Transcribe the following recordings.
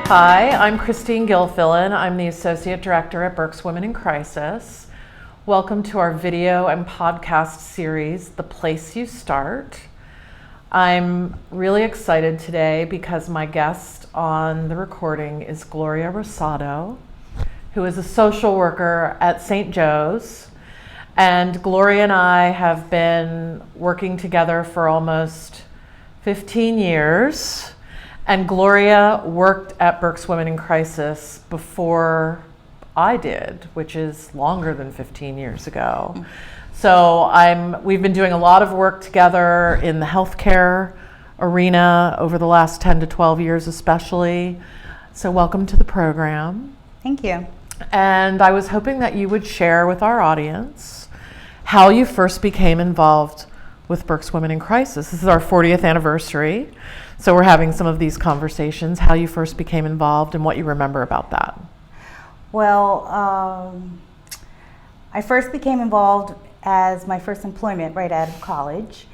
Hi, I'm Christine Gilfillan. I'm the Associate Director at Berks Women in Crisis. Welcome to our video and podcast series, The Place You Start. I'm really excited today because my guest on the recording is Gloria Rosado, who is a social worker at St. Joe's. And Gloria and I have been working together for almost 15 years. And Gloria worked at Berks Women in Crisis before I did, which is longer than 15 years ago. So we've been doing a lot of work together in the healthcare arena over the last 10 to 12 years especially. So welcome to the program. Thank you. And I was hoping that you would share with our audience how you first became involved with Berks Women in Crisis. This is our 40th anniversary. So we're having some of these conversations, how you first became involved and what you remember about that. Well, I first became involved as my first employment right out of college.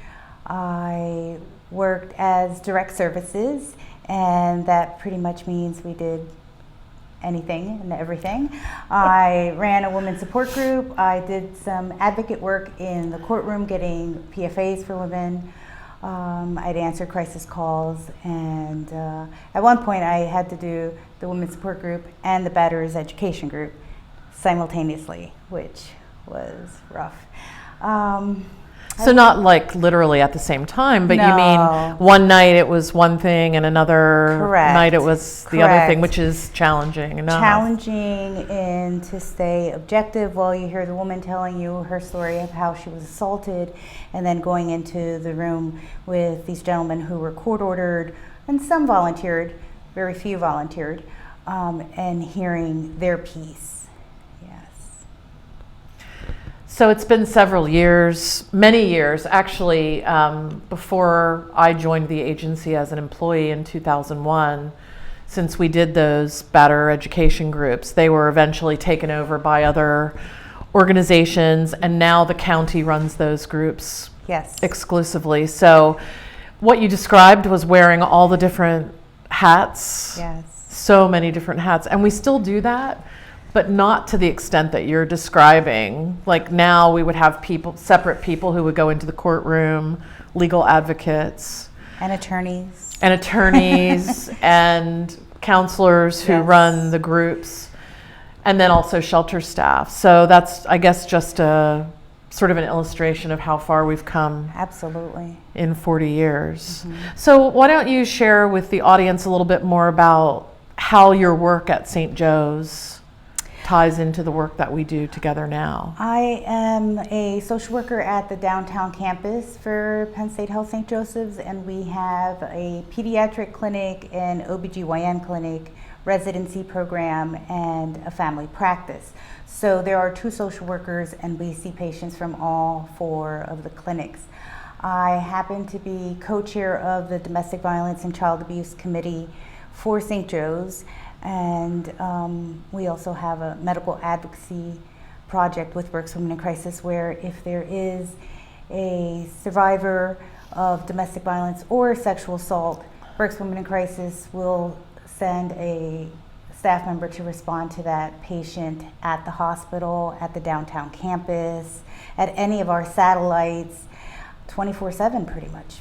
I worked as direct services, and that pretty much means we did anything and everything. I ran a women's support group. I did some advocate work in the courtroom, getting PFAs for women. I'd answer crisis calls, and at one point I had to do the women's support group and the batterers education group simultaneously, which was rough. So not like literally at the same time, but No. you mean one night it was one thing and another Correct. night it was the other thing, which is challenging enough. Challenging, and to stay objective while you hear the woman telling you her story of how she was assaulted, and then going into the room with these gentlemen who were court ordered, and some volunteered, very few volunteered, and hearing their piece. So it's been several years, many years actually, before I joined the agency as an employee in 2001, since we did those batterer education groups. They were eventually taken over by other organizations, and now the county runs those groups exclusively. So what you described was wearing all the different hats, so many different hats, and we still do that. But not to the extent that you're describing. Like now we would have separate people who would go into the courtroom, legal advocates. And attorneys. And counselors who run the groups. And then also shelter staff. So that's, I guess, just a sort of an illustration of how far we've come. Absolutely. In 40 years. Mm-hmm. So why don't you share with the audience a little bit more about how your work at St. Joe's ties into the work that we do together now. I am a social worker at the downtown campus for Penn State Health St. Joseph's, and we have a pediatric clinic, an OBGYN clinic, residency program, and a family practice. So there are 2 social workers, and we see patients from all 4 of the clinics. I happen to be co-chair of the Domestic Violence and Child Abuse Committee for St. Joe's. And we also have a medical advocacy project with Berks Women in Crisis, where if there is a survivor of domestic violence or sexual assault, Berks Women in Crisis will send a staff member to respond to that patient at the hospital, at the downtown campus, at any of our satellites, 24/7 pretty much.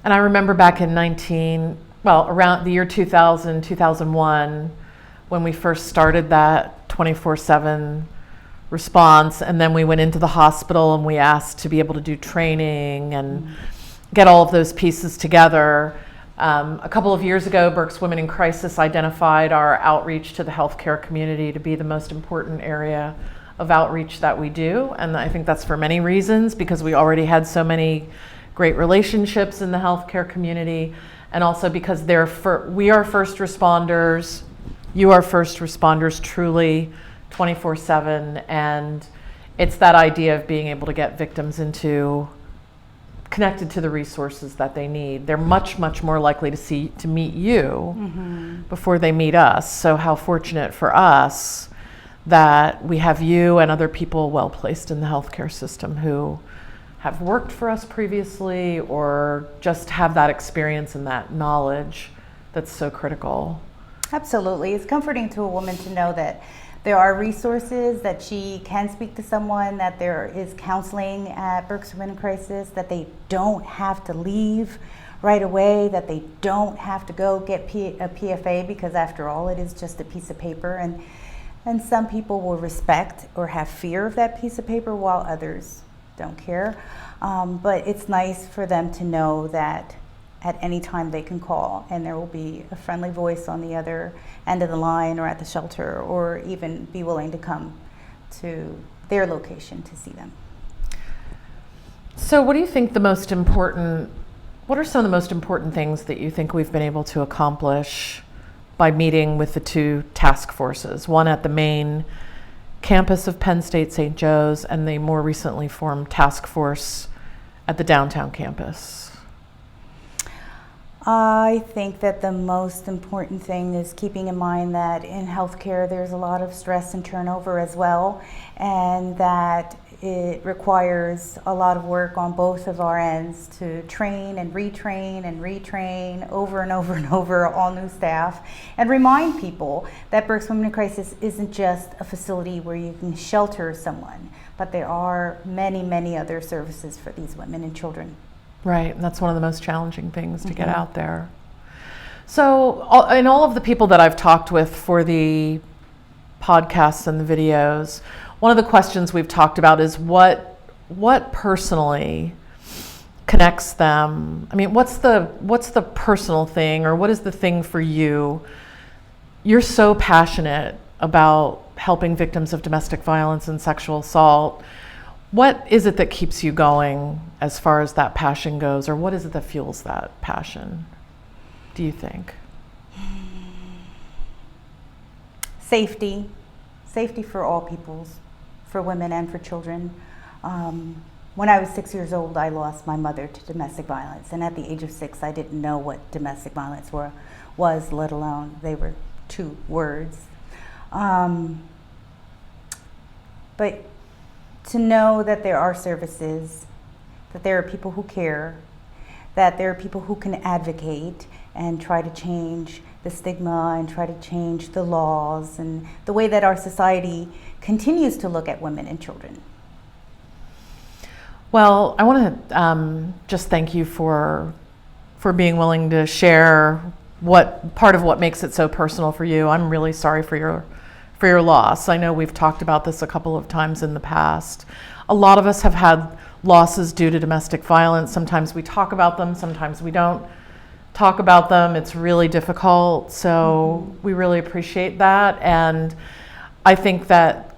And I remember back in around the year 2000, 2001, when we first started that 24/7 response, and then we went into the hospital and we asked to be able to do training and get all of those pieces together. A couple of years ago, Berks Women in Crisis identified our outreach to the healthcare community to be the most important area of outreach that we do, and I think that's for many reasons, because we already had so many great relationships in the healthcare community, and also because we are first responders, you are first responders truly 24/7, and it's that idea of being able to get victims connected to the resources that they need. They're much, much more likely to meet you before they meet us. So how fortunate for us that we have you and other people well placed in the healthcare system who have worked for us previously or just have that experience and that knowledge that's so critical. Absolutely. It's comforting to a woman to know that there are resources, that she can speak to someone, that there is counseling at Berks Women in Crisis, that they don't have to leave right away, that they don't have to go get a PFA, because after all, it is just a piece of paper. And some people will respect or have fear of that piece of paper while others don't care. But it's nice for them to know that at any time they can call and there will be a friendly voice on the other end of the line or at the shelter, or even be willing to come to their location to see them. So what do you think what are some of the most important things that you think we've been able to accomplish by meeting with the two task forces, one at the main campus of Penn State St. Joe's and the more recently formed task force at the downtown campus? I think that the most important thing is keeping in mind that in healthcare there's a lot of stress and turnover as well, and that it requires a lot of work on both of our ends to train and retrain over and over and over all new staff, and remind people that Berks Women in Crisis isn't just a facility where you can shelter someone, but there are many, many other services for these women and children. Right, and that's one of the most challenging things to get out there. So, in all of the people that I've talked with for the podcasts and the videos, one of the questions we've talked about is what personally connects them. I mean, what's the personal thing, or what is the thing for you? You're so passionate about helping victims of domestic violence and sexual assault. What is it that keeps you going as far as that passion goes, or what is it that fuels that passion, do you think? Safety for all peoples, for women and for children. When I was 6 years old, I lost my mother to domestic violence, and at the age of 6, I didn't know what domestic violence was, let alone they were 2 words. But to know that there are services, that there are people who care, that there are people who can advocate and try to change the stigma and try to change the laws and the way that our society continues to look at women and children. Well, I want to just thank you for being willing to share part of what makes it so personal for you. I'm really sorry for your loss. I know we've talked about this a couple of times in the past. A lot of us have had losses due to domestic violence. Sometimes we talk about them, sometimes we don't talk about them. It's really difficult. So we really appreciate that. And I think that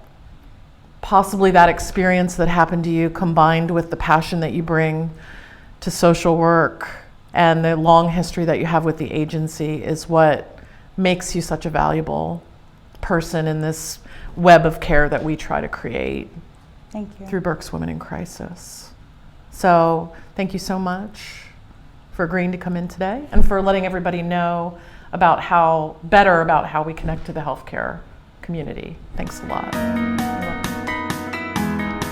possibly that experience that happened to you, combined with the passion that you bring to social work and the long history that you have with the agency, is what makes you such a valuable person in this web of care that we try to create. Thank you. Through Berks Women in Crisis. So thank you so much for agreeing to come in today and for letting everybody know about how we connect to the healthcare community. Thanks a lot.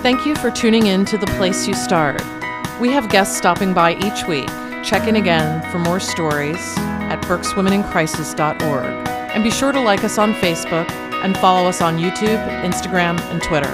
Thank you for tuning in to The Place You Start. We have guests stopping by each week. Check in again for more stories at berkswomenincrisis.org. And be sure to like us on Facebook and follow us on YouTube, Instagram, and Twitter.